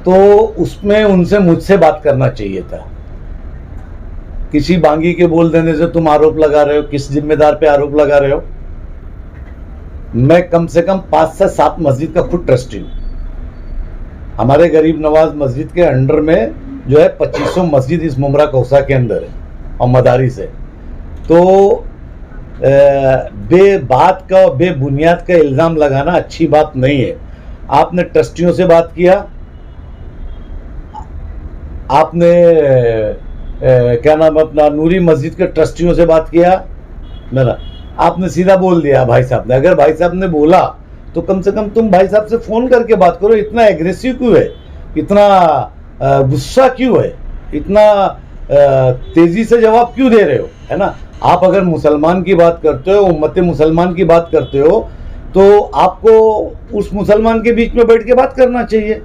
तो उसमें उनसे मुझसे बात करना चाहिए था। किसी बांगी के बोल देने से तुम आरोप लगा रहे हो, किस जिम्मेदार पे आरोप लगा रहे हो? मैं कम से कम 5 से 7 मस्जिद का खुद ट्रस्टी हूँ। हमारे गरीब नवाज मस्जिद के अंडर में जो है 2500 मस्जिद इस मुमरा कौसा के अंदर है और मदारिस है। तो बात का बेबुनियाद का इल्ज़ाम लगाना अच्छी बात नहीं है। आपने ट्रस्टियों से बात किया, आपने क्या नाम अपना नूरी मस्जिद के ट्रस्टियों से बात किया, मेरा आपने सीधा बोल दिया भाई साहब ने। अगर भाई साहब ने बोला तो कम से कम तुम भाई साहब से फ़ोन करके बात करो। इतना एग्रेसिव क्यों है, इतना गुस्सा क्यों है, इतना तेज़ी से जवाब क्यों दे रहे हो, है ना? आप अगर मुसलमान की बात करते हो, उम्मत मुसलमान की बात करते हो, तो आपको उस मुसलमान के बीच में बैठ के बात करना चाहिए।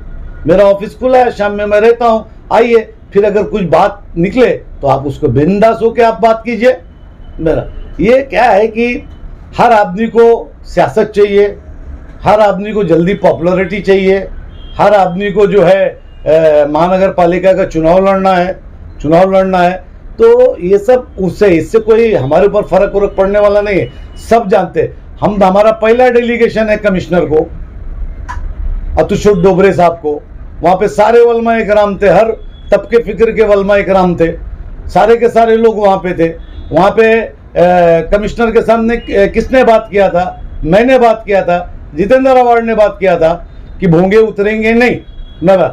मेरा ऑफिस खुला है, शाम में मैं रहता हूँ, आइए। फिर अगर कुछ बात निकले तो आप उसको बिंदास होकर आप बात कीजिए। मेरा ये क्या है कि हर आदमी को सियासत चाहिए, हर आदमी को जल्दी पॉपुलैरिटी चाहिए, हर आदमी को जो है महानगर पालिका का चुनाव लड़ना है। तो ये सब इससे कोई हमारे ऊपर फर्क पड़ने वाला नहीं है। सब जानते हैं, हम हमारा पहला डेलीगेशन है कमिश्नर को, अतुशुद डोबरे साहब को। वहाँ पे सारे वलमा इकराम थे, हर तबके फिक्र के वलमा इकराम थे, सारे के सारे लोग वहाँ पे थे। वहाँ पे कमिश्नर के सामने किसने बात किया था? मैंने बात किया था, जितेंद्र अवार्ड ने बात किया था कि भोंगे उतरेंगे नहीं। मेरा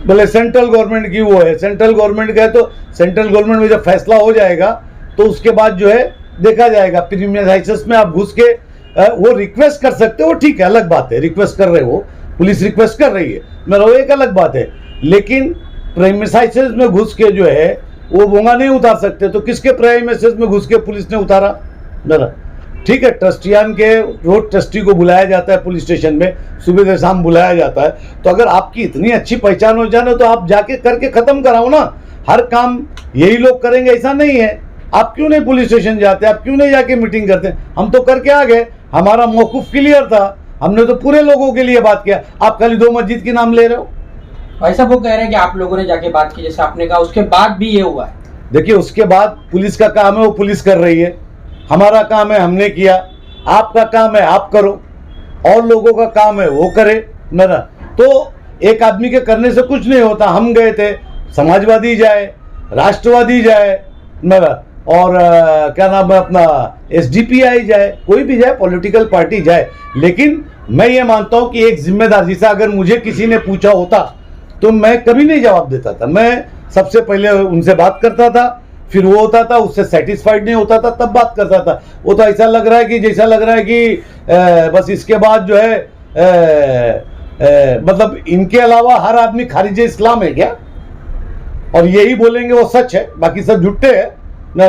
बोले सेंट्रल गवर्नमेंट की वो है, सेंट्रल गवर्नमेंट का है, तो सेंट्रल गवर्नमेंट में जब फैसला हो जाएगा तो उसके बाद जो है देखा जाएगा। प्रीमियराइजेस में आप घुस के वो रिक्वेस्ट कर सकते हो, ठीक है, अलग बात है। रिक्वेस्ट कर रहे हो, पुलिस रिक्वेस्ट कर रही है, मेरा वो एक अलग बात है। लेकिन प्रीमियराइजेस में घुस के जो है वो भोंगा नहीं उतार सकते। तो किसके प्रीमियराइजेस में घुस के पुलिस ने उतारा? मेरा ठीक है, ट्रस्टियान के रोज ट्रस्टी को बुलाया जाता है पुलिस स्टेशन में, सुबह से शाम बुलाया जाता है। तो अगर आपकी इतनी अच्छी पहचान हो जाए तो आप जाके करके खत्म कराओ ना। हर काम यही लोग करेंगे ऐसा नहीं है। आप क्यों नहीं पुलिस स्टेशन जाते, आप क्यों नहीं जाके मीटिंग करते? हम तो करके आ गए, हमारा मौकूफ क्लियर था, हमने तो पूरे लोगों के लिए बात किया। आप खाली 2 मस्जिद के नाम ले रहे हो। भाई साहब वो कह रहे हैं कि आप लोगों ने जाके बात की, जैसे आपने कहा, उसके बाद भी ये हुआ है। देखिए, उसके बाद पुलिस का काम है, वो पुलिस कर रही है। हमारा काम है, हमने किया। आपका काम है, आप करो, और लोगों का काम है वो करे। मेरा तो एक आदमी के करने से कुछ नहीं होता। हम गए थे, समाजवादी जाए, राष्ट्रवादी जाए, मेरा और क्या नाम है अपना SDPI जाए, कोई भी जाए, पॉलिटिकल पार्टी जाए। लेकिन मैं ये मानता हूँ कि एक जिम्मेदार, जैसे अगर मुझे किसी ने पूछा होता तो मैं कभी नहीं जवाब देता था। मैं सबसे पहले उनसे बात करता था, फिर वो होता था, उससे सेटिस्फाइड नहीं होता था, तब बात करता था। वो तो ऐसा लग रहा है कि जैसा लग रहा है कि बस इसके बाद जो है मतलब इनके अलावा हर आदमी खारिज इस्लाम है क्या? और यही बोलेंगे वो सच है, बाकी सब झूठे हैं ना।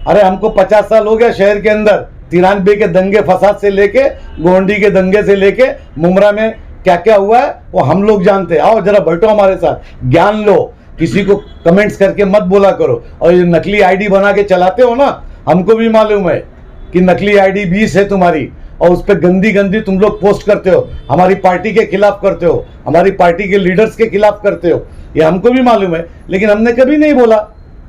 अरे हमको 50 साल हो गया शहर के अंदर, 93 के दंगे फसाद से लेके, गोंडी के दंगे से लेके, मुमरा में क्या क्या हुआ है वो हम लोग जानते हैं। आओ जरा बैठो हमारे साथ, ज्ञान लो, किसी को कमेंट्स करके मत बोला करो। और ये नकली आईडी बना के चलाते हो ना, हमको भी मालूम है कि नकली आईडी 20 है तुम्हारी, और उस पर गंदी गंदी तुम लोग पोस्ट करते हो, हमारी पार्टी के खिलाफ करते हो, हमारी पार्टी के लीडर्स के खिलाफ करते हो, ये हमको भी मालूम है। लेकिन हमने कभी नहीं बोला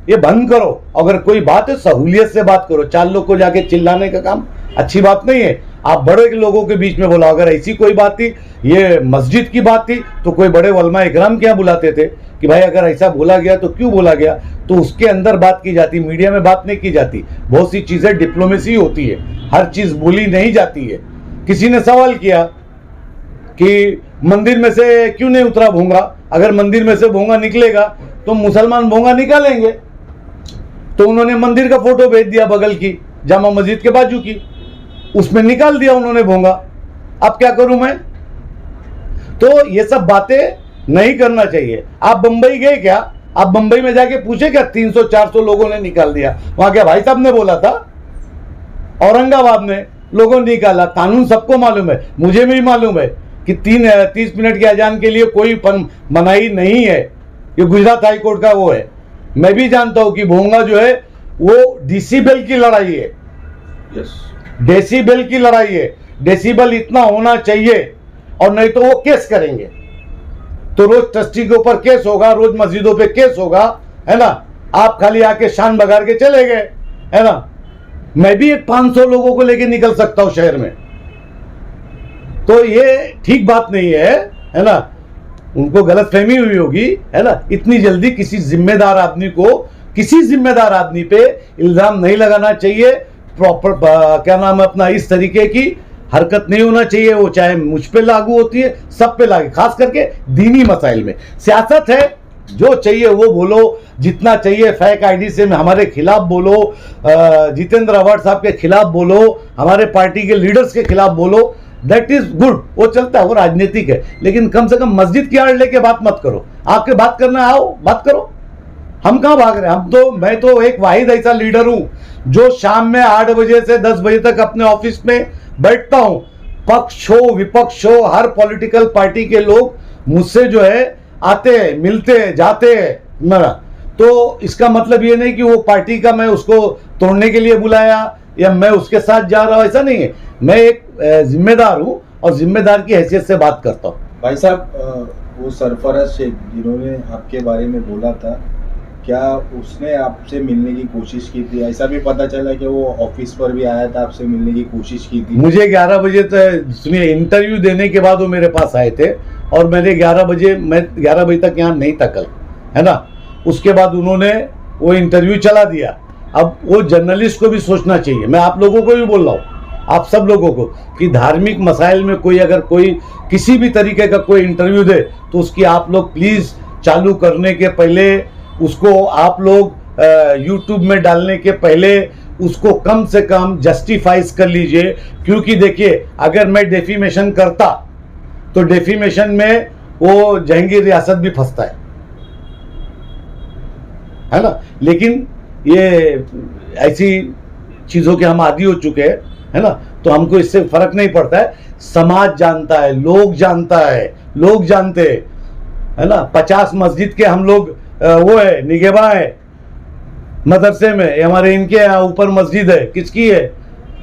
ये बंद करो। अगर कोई बात है सहूलियत से बात करो, 4 लोग को जाके चिल्लाने का काम अच्छी बात नहीं है। आप बड़े लोगों के बीच में बोला। अगर ऐसी कोई बात थी, ये मस्जिद की बात थी, तो कोई बड़े उलमा इकराम क्या बुलाते थे कि भाई अगर ऐसा बोला गया तो क्यों बोला गया, तो उसके अंदर बात की जाती, मीडिया में बात नहीं की जाती। बहुत सी चीज़ें डिप्लोमेसी होती है, हर चीज़ बोली नहीं जाती है। किसी ने सवाल किया कि मंदिर में से क्यों नहीं उतरा भोंगा? अगर मंदिर में से भोंगा निकलेगा तो मुसलमान भोंगा निकालेंगे। तो उन्होंने मंदिर का फोटो भेज दिया बगल की, जामा मस्जिद के बाजू की, उसमें निकाल दिया उन्होंने भोंगा। अब क्या करूं मैं? तो ये सब बातें नहीं करना चाहिए। आप बंबई गए क्या? आप बंबई में जाके पूछे क्या? 300-400 लोगों ने निकाल दिया। वहां क्या भाई साहब ने बोला था? औरंगाबाद में लोगों ने निकाला। कानून सबको मालूम है, मुझे भी मालूम है कि 30 मिनट के अजान के लिए कोई मनाही नहीं है। ये गुजरात हाई कोर्ट का वो है। मैं भी जानता हूं कि भोंगा जो है वो डेसिबल की लड़ाई है। डेसिबल की लड़ाई है। डेसिबल इतना होना चाहिए, और नहीं तो वो केस करेंगे। तो रोज ट्रस्टी के ऊपर केस होगा, रोज मस्जिदों पे केस होगा, है ना। आप खाली आके शान बगाड़ के चले गए, है ना। मैं भी एक 500 लोगों को लेके निकल सकता हूं शहर में, तो ये ठीक बात नहीं है ना। उनको गलतफहमी हुई होगी, है ना। इतनी जल्दी किसी जिम्मेदार आदमी को, किसी जिम्मेदार आदमी पे इल्जाम नहीं लगाना चाहिए। प्रॉपर क्या नाम है अपना, इस तरीके की हरकत नहीं होना चाहिए। वो चाहे मुझ पे लागू होती है, सब पे लागू, खास करके दीनी मसाइल में। सियासत है, जो चाहिए वो बोलो, जितना चाहिए फेक आईडी से हमारे खिलाफ बोलो, जितेंद्र अवार्ड साहब के खिलाफ बोलो, हमारे पार्टी के लीडर्स के खिलाफ बोलो, दैट इज गुड, वो चलता है, वो राजनीतिक है। लेकिन कम से कम मस्जिद की आड़ लेके बात मत करो। आपके बात करना आओ, बात करो, हम कहां भाग रहे हैं। मैं तो एक वाहिद ऐसा लीडर हूं जो शाम में 8 बजे से 10 बजे तक अपने ऑफिस में बैठता हूं। पक्ष हो विपक्ष हो, हर पॉलिटिकल पार्टी के लोग मुझसे जो है आते हैं, मिलते हैं, जाते हैं मेरा। तो इसका मतलब ये नहीं कि वो पार्टी का मैं उसको तोड़ने के लिए बुलाया या मैं उसके साथ जा रहा हूं, ऐसा नहीं है। मैं एक जिम्मेदार हूं और जिम्मेदार की हैसियत से बात करता हूं। भाई साहब, वो सरफराज शेख जिन्होंने आपके बारे में बोला था, क्या उसने आपसे मिलने की कोशिश की थी? ऐसा भी पता चला कि वो ऑफिस पर भी आया था, आपसे मिलने की कोशिश की थी। मुझे 11 बजे तक, सुनिए, इंटरव्यू देने के बाद वो मेरे पास आए थे और मैं 11 बजे तक यहाँ नहीं था कल, है ना। उसके बाद उन्होंने वो इंटरव्यू चला दिया। अब वो जर्नलिस्ट को भी सोचना चाहिए, मैं आप लोगों को भी बोल रहा हूँ, आप सब लोगों को, कि धार्मिक मसाइल में कोई अगर कोई किसी भी तरीके का कोई इंटरव्यू दे तो उसकी आप लोग प्लीज़ चालू करने के पहले उसको आप लोग यूट्यूब में डालने के पहले उसको कम से कम जस्टिफाइज कर लीजिए। क्योंकि देखिए, अगर मैं डेफीमेशन करता तो डेफीमेशन में वो जहांगीर रियासत भी फंसता है ना। लेकिन ये ऐसी चीज़ों के हम आदी हो चुके हैं, है ना, तो हमको इससे फर्क नहीं पड़ता है। समाज जानता है, लोग जानता है, लोग जानते हैं, है ना। 50 मस्जिद के हम लोग वो है, निगेबा है मदरसे में, हमारे इनके यहाँ ऊपर मस्जिद है, किसकी है?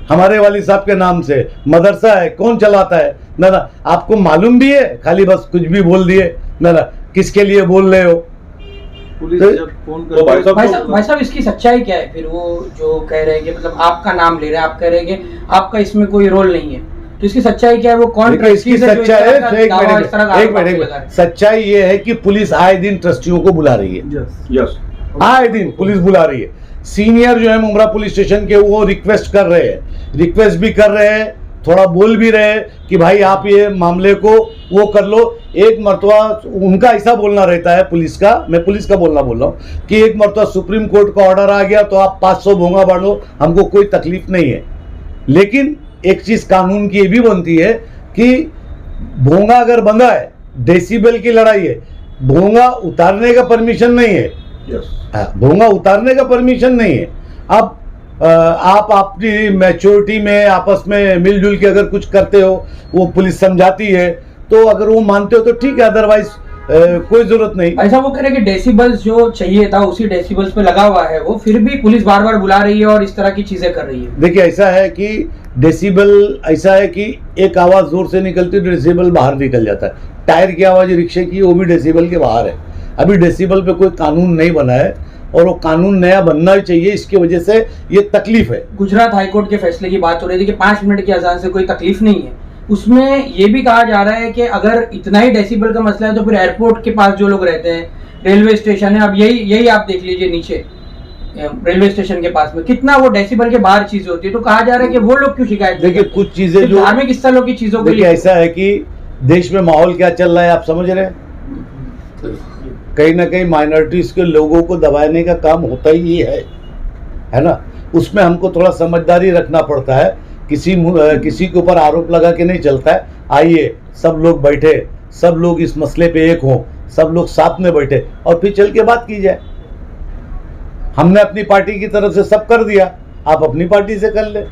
हमारे वाली साहब के नाम से मदरसा है, कौन चलाता है ना। आपको मालूम भी है, खाली बस कुछ भी बोल दिए ना, किसके लिए बोल रहे हो? पुलिस तो, जब फोन करती है, भाई साहब इसकी सच्चाई क्या है फिर? वो जो कह रहे हैं कि मतलब आपका नाम ले रहे हैं, आप कह रहे हैं कि आपका इसमें कोई रोल नहीं है, तो इसकी सच्चाई क्या है? वो कौन इसकी सच्चाई है? एक मिनट, सच्चाई ये है कि पुलिस आए दिन ट्रस्टियों को बुला रही है। यस, आए दिन पुलिस बुला रही है। सीनियर जो है मुंब्रा पुलिस स्टेशन के, वो रिक्वेस्ट कर रहे हैं, रिक्वेस्ट भी कर रहे हैं, थोड़ा बोल भी रहे हैं कि भाई आप ये मामले को वो कर लो। एक मरतबा उनका ऐसा बोलना रहता है पुलिस का, मैं पुलिस का बोल रहा हूँ, कि एक मरतबा सुप्रीम कोर्ट का ऑर्डर आ गया तो आप 500 भोंगा बांधो, हमको कोई तकलीफ नहीं है। लेकिन एक चीज़ कानून की ये भी बनती है कि भोंगा अगर बंधा है, डेसिबल की लड़ाई है, भोंगा उतारने का परमिशन नहीं है। भोंगा उतारने का परमिशन नहीं है। अब आप अपनी मैच्योरिटी में आपस में मिलजुल के अगर कुछ करते हो, वो पुलिस समझाती है, तो अगर वो मानते हो तो ठीक है, अदरवाइज कोई जरूरत नहीं। ऐसा वो कह रहे हैं कि डेसिबल्स जो चाहिए था उसी डेसिबल्स पे लगा हुआ है वो, फिर भी पुलिस बार बार बुला रही है और इस तरह की चीजें कर रही है। देखिए, ऐसा है कि डेसिबल ऐसा है कि एक आवाज़ जोर से निकलती है तो डेसिबल बाहर निकल जाता है। टायर की आवाज़ रिक्शे की, वो भी डेसिबल के बाहर है। अभी डेसिबल पे कोई कानून नहीं बना है और वो कानून नया बनना ही चाहिए, इसकी वजह से ये तकलीफ है। गुजरात हाईकोर्ट के फैसले की बात हो रही थी कि 5 मिनट की अजान से कोई तकलीफ नहीं है। उसमें ये भी कहा जा रहा है कि अगर इतना ही डेसिबल का मसला है तो फिर एयरपोर्ट के पास जो लोग रहते हैं, रेलवे स्टेशन है, अब यही आप देख लीजिए नीचे रेलवे स्टेशन के पास में कितना वो डेसिबल के बाहर चीजें होती है, तो कहा जा रहा है कि वो लोग क्यों शिकायत? देखिए, कुछ चीजें जो धार्मिक स्थलों की चीजों को, देखिए ऐसा है कि देश में माहौल क्या चल रहा है आप समझ रहे हैं। कहीं ना कहीं माइनॉरिटीज के लोगों को दबाने का काम होता ही है ना। उसमें हमको थोड़ा समझदारी रखना पड़ता है, किसी के ऊपर आरोप लगा के नहीं चलता है। आइए सब लोग बैठे, सब लोग इस मसले पे एक हों, सब लोग साथ में बैठे और फिर चल के बात की जाए। हमने अपनी पार्टी की तरफ से सब कर दिया, आप अपनी पार्टी से कर ले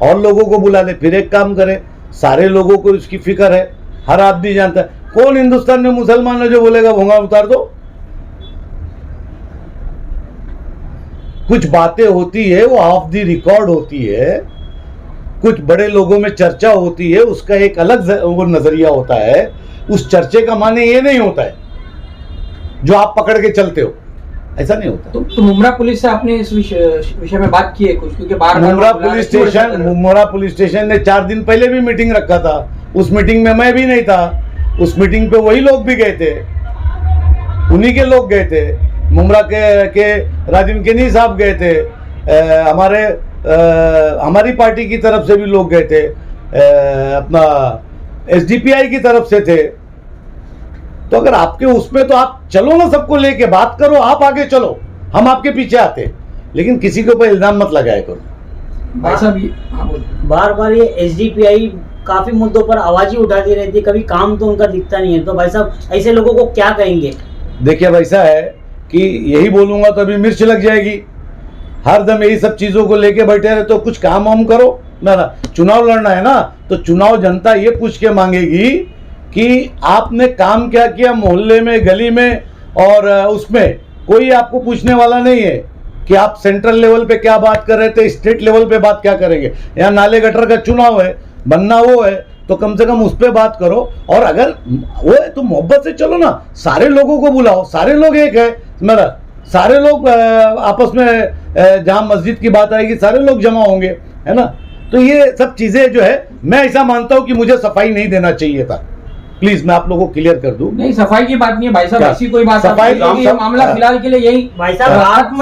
और लोगों को बुला ले, फिर एक काम करें। सारे लोगों को इसकी फिक्र है, हर आदमी जानता है। कौन हिंदुस्तान में मुसलमान है जो बोलेगा भोंगा उतार दो? कुछ बातें होती है वो ऑफ द रिकॉर्ड होती है, कुछ बड़े लोगों में चर्चा होती है, उसका एक अलग वो नजरिया होता है। उस चर्चे का माने ये नहीं होता है जो आप पकड़ के चलते हो, ऐसा नहीं होता। तो मुमरा पुलिस से आपने इस विषय में बात की है कुछ, क्योंकि बार मुमरा पुलिस स्टेशन ने 4 दिन पहले भी मीटिंग रखा था। उस मीटिंग में मैं भी नहीं था। उस मीटिंग पे वही लोग भी गए थे, उन्हीं के लोग गए थे। मुमरा के राजीव केनी साहब गए थे, हमारी पार्टी की तरफ से भी लोग गए थे, अपना एसडीपीआई की तरफ से थे। तो अगर आपके उसमें तो आप चलो ना, सबको लेके बात करो, आप आगे चलो, हम आपके पीछे आते, लेकिन किसी के ऊपर इल्जाम मत लगाया करो। भाई साहब बार बार ये एसडीपीआई काफी मुद्दों पर आवाज ही उठाती रहती है, कभी काम तो उनका दिखता नहीं है। तो भाई साहब ऐसे लोगों को क्या कहेंगे? देखिए वैसा है कि यही बोलूंगा तो अभी मिर्च लग जाएगी। हर दम यही सब चीजों को लेके बैठे रहे तो कुछ काम वाम करो ना। चुनाव लड़ना है ना, तो चुनाव जनता ये पूछ के मांगेगी कि आपने काम क्या किया मोहल्ले में, गली में, और उसमें कोई आपको पूछने वाला नहीं है कि आप सेंट्रल लेवल पे क्या बात कर रहे थे, स्टेट लेवल पे बात क्या करेंगे। यहाँ नाले गटर का चुनाव है, बनना वो है, तो कम से कम उस पर बात करो। और अगर वो है तो मोहब्बत से चलो ना, सारे लोगों को बुलाओ, सारे लोग एक है मेरा, सारे लोग आपस में जहाँ मस्जिद की बात आएगी सारे लोग जमा होंगे, है ना। तो ये सब चीजें जो है, मैं ऐसा मानता हूँ कि मुझे सफाई नहीं देना चाहिए था। प्लीज मैं आप लोगों को क्लियर कर दूं। नहीं, सफाई की बात नहीं है भाई साहब, क्या? ऐसी कोई बात सफाई नहीं, ये मामला फिलहाल के लिए यही भाई साहब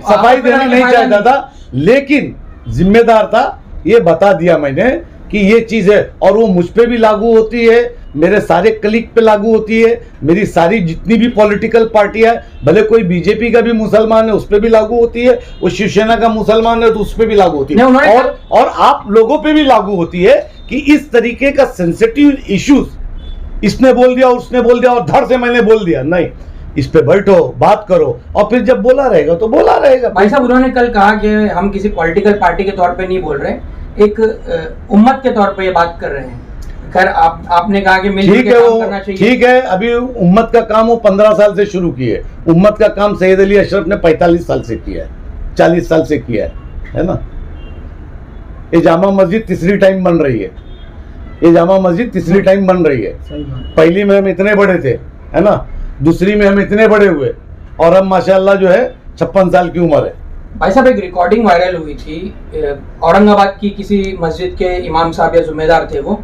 सफाई देना नहीं चाहता था, लेकिन जिम्मेदार था, ये बता दिया मैंने कि ये चीज है। और वो मुझ पे भी लागू होती है, मेरे सारे कलीग पे लागू होती है, मेरी सारी जितनी भी पॉलिटिकल पार्टी है, भले कोई बीजेपी का भी मुसलमान है उस पर भी लागू होती है, वो शिवसेना का मुसलमान है तो उस पर भी लागू होती है, और आप लोगों पे भी लागू होती है कि इस तरीके का सेंसिटिव इश्यूज इसने बोल दिया, उसने बोल दिया और धड़ से मैंने बोल दिया, नहीं, इस पे बैठो, बात करो, और फिर जब बोला रहेगा तो बोला रहेगा। भाई साहब उन्होंने कल कहा कि हम किसी पॉलिटिकल पार्टी के तौर पे नहीं बोल रहे, एक उम्मत के तौर पे ये बात कर रहे हैं। खैर आपने कहा कि मिलजुल के काम करना चाहिए। ठीक है, अभी उम्मत का काम वो 15 साल से शुरू किए। उम्मत का काम सैयद अली अशरफ ने 45 साल से किया है, 40 साल से किया है ना। ये जामा मस्जिद तीसरी टाइम बन रही है, ये जामा मस्जिद तीसरी टाइम बन रही है। पहली में हम इतने बड़े थे, है ना, दूसरी में हम इतने बड़े हुए, और अब माशाल्लाह जो है 56 साल की उम्र है। भाई साहब एक रिकॉर्डिंग वायरल हुई थी औरंगाबाद की, किसी मस्जिद के इमाम साहब या जिम्मेदार थे वो,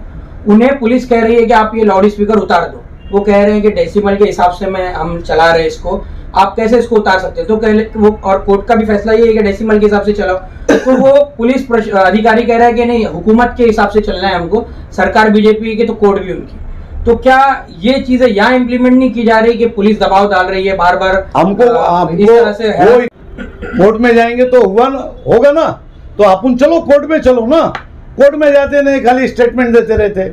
उन्हें पुलिस कह रही है कि आप ये लाउड स्पीकर उतार दो। वो कह रहे हैं कि डेसिबल के हिसाब से हम चला रहे हैं इसको, आप कैसे इसको उतार सकते हैं? तो वो, और कोर्ट का भी फैसला ये है कि डेसिबल के हिसाब से चलाओ। तो वो पुलिस अधिकारी कह रहा है कि नहीं, हुकूमत के हिसाब से चलना है हमको, सरकार बीजेपी की तो कोर्ट भी उनकी। तो क्या ये चीजें यहाँ इम्प्लीमेंट नहीं की जा रही कि पुलिस दबाव डाल रही है बार बार हमको इस तरह से है? कोर्ट में जाएंगे तो होगा ना, तो अपन चलो कोर्ट में चलो ना, कोर्ट में जाते नहीं, खाली स्टेटमेंट देते रहते।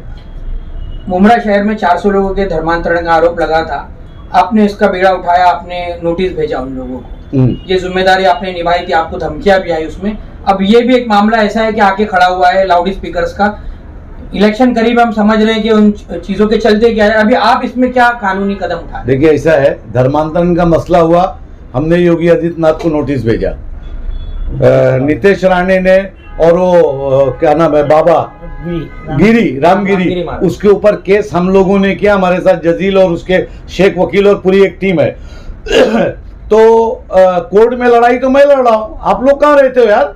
मुमरा शहर में 400 लोगों के धर्मांतरण का आरोप लगा था, आपने इसका बीड़ा उठाया, आपने नोटिस भेजा उन लोगों को, ये जिम्मेदारी आपने निभाई थी, आपको धमकियां भी आई उसमें। अब ये भी एक मामला ऐसा है कि आके खड़ा हुआ है लाउड स्पीकर्स का, इलेक्शन करीब, हम समझ रहे हैं कि उन चीजों के चलते क्या है, अभी आप इसमें क्या कानूनी कदम उठाए? देखिए ऐसा है, धर्मांतरण का मसला हुआ, हमने योगी आदित्यनाथ को नोटिस भेजा, नीतीश राणे ने, और वो क्या नाम है, बाबा रामगिरी, उसके ऊपर केस हम लोगों ने किया, हमारे साथ जजील और उसके शेख वकील और पूरी एक टीम है। तो कोर्ट में लड़ाई तो मैं लड़ रहा हूं, आप लोग कहाँ रहते हो यार,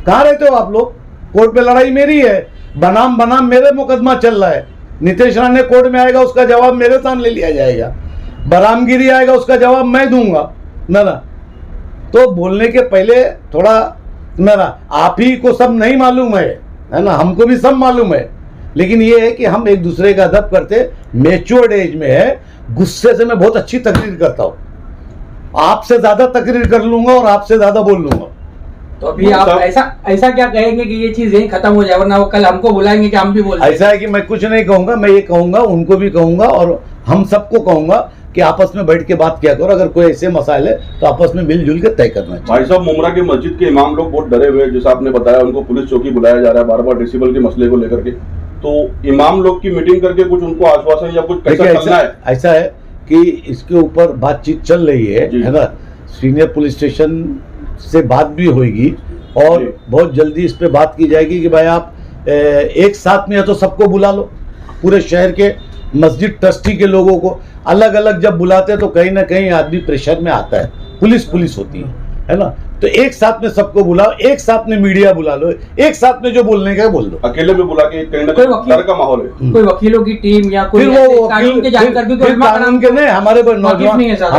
कहाँ रहते हो आप लोग? कोर्ट में लड़ाई मेरी है, बनाम मेरे मुकदमा चल रहा है। नीतीश राणे कोर्ट में आएगा, उसका जवाब मेरे सामने लिया जाएगा, रामगिरी आएगा, उसका जवाब मैं दूंगा ना। तो बोलने के पहले थोड़ा आप ही को सब नहीं मालूम है ना, हमको भी सब मालूम है, लेकिन ये है कि हम एक दूसरे का अदब करते, मैच्योर्ड एज में है। गुस्से से मैं बहुत अच्छी तकरीर करता हूँ, आपसे ज्यादा तकरीर कर लूंगा और आपसे ज्यादा बोल लूंगा। तो अभी आप ऐसा क्या कहेंगे कि ये चीज यही खत्म हो जाए, वरना वो कल हमको बुलाएंगे कि हम भी बोल? ऐसा है कि मैं कुछ नहीं कहूंगा, मैं ये कहूंगा, उनको भी कहूंगा और हम सबको कहूंगा कि आपस में बैठ के बात किया करो, अगर कोई ऐसे मसाइल है तो आपस में मिलजुल के तय करना चाहिए। भाई साहब मुमरा के मस्जिद के इमाम लोग बहुत डरे हुए हैं, जैसा आपने बताया, उनको पुलिस चौकी बुलाया जा रहा है बार बार डेसिबल के मसले को लेकर के, तो इमाम लोग की मीटिंग करके कुछ उनको आश्वासन या कुछ कैसा करना है? ऐसा है कि इसके ऊपर बातचीत चल रही है ना, सीनियर पुलिस स्टेशन से बात भी होगी और बहुत जल्दी इस पे बात की जाएगी कि भाई आप एक साथ में या तो सबको बुला लो, पूरे शहर के मस्जिद ट्रस्टी के लोगों को अलग अलग जब बुलाते हैं तो कहीं ना कहीं आदमी प्रेशर में आता है, पुलिस होती है ना। तो एक साथ में सबको बुलाओ, एक साथ में मीडिया बुला लो, एक साथ में जो बोलने का है बोल दो। अकेले में बुला के कहीं ना कोई कहीं वकील- डर का माहौल है। कोई वकीलों की टीम या कोई फिर ऐसे वो कानून के जानकार, क्योंकि फिर उलमा कानून के नहीं, हमारे वाकिफ नहीं है नौजवान ज्यादा।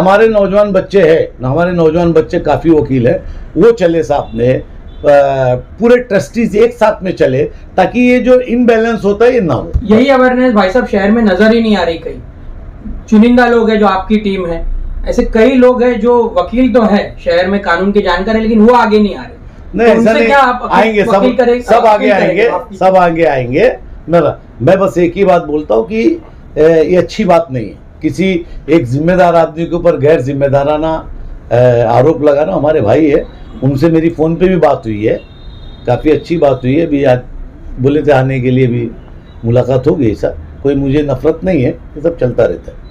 हमारे नौजवान बच्चे काफी वकील है, वो चले साथ में, पूरे ट्रस्टीज एक साथ में चले ताकि ये जो इनबैलेंस होता है ये ना हो। यही अवेयरनेस भाई साहब शहर में नजर ही नहीं आ रही। कहीं चुनिंदा लोग हैं जो आपकी टीम है, ऐसे कई लोग हैं जो वकील तो है शहर में, कानून के जानकार है, लेकिन वो आगे नहीं आ रहे। नहीं तो ऐसा उनसे नहीं, क्या आप आएंगे वकील करें- सब आगे वकील आएंगे, करेंगे आपकी? सब आगे आएंगे। मैं बस एक ही बात बोलता हूँ कि ये अच्छी बात नहीं है किसी एक जिम्मेदार आदमी के ऊपर गैर जिम्मेदाराना आरोप लगाना। हमारे भाई है, उनसे मेरी फ़ोन पे भी बात हुई है, काफ़ी अच्छी बात हुई है, भी आज बोले थे आने के लिए भी मुलाकात हो गई। ऐसा कोई मुझे नफरत नहीं है, ये सब चलता रहता है।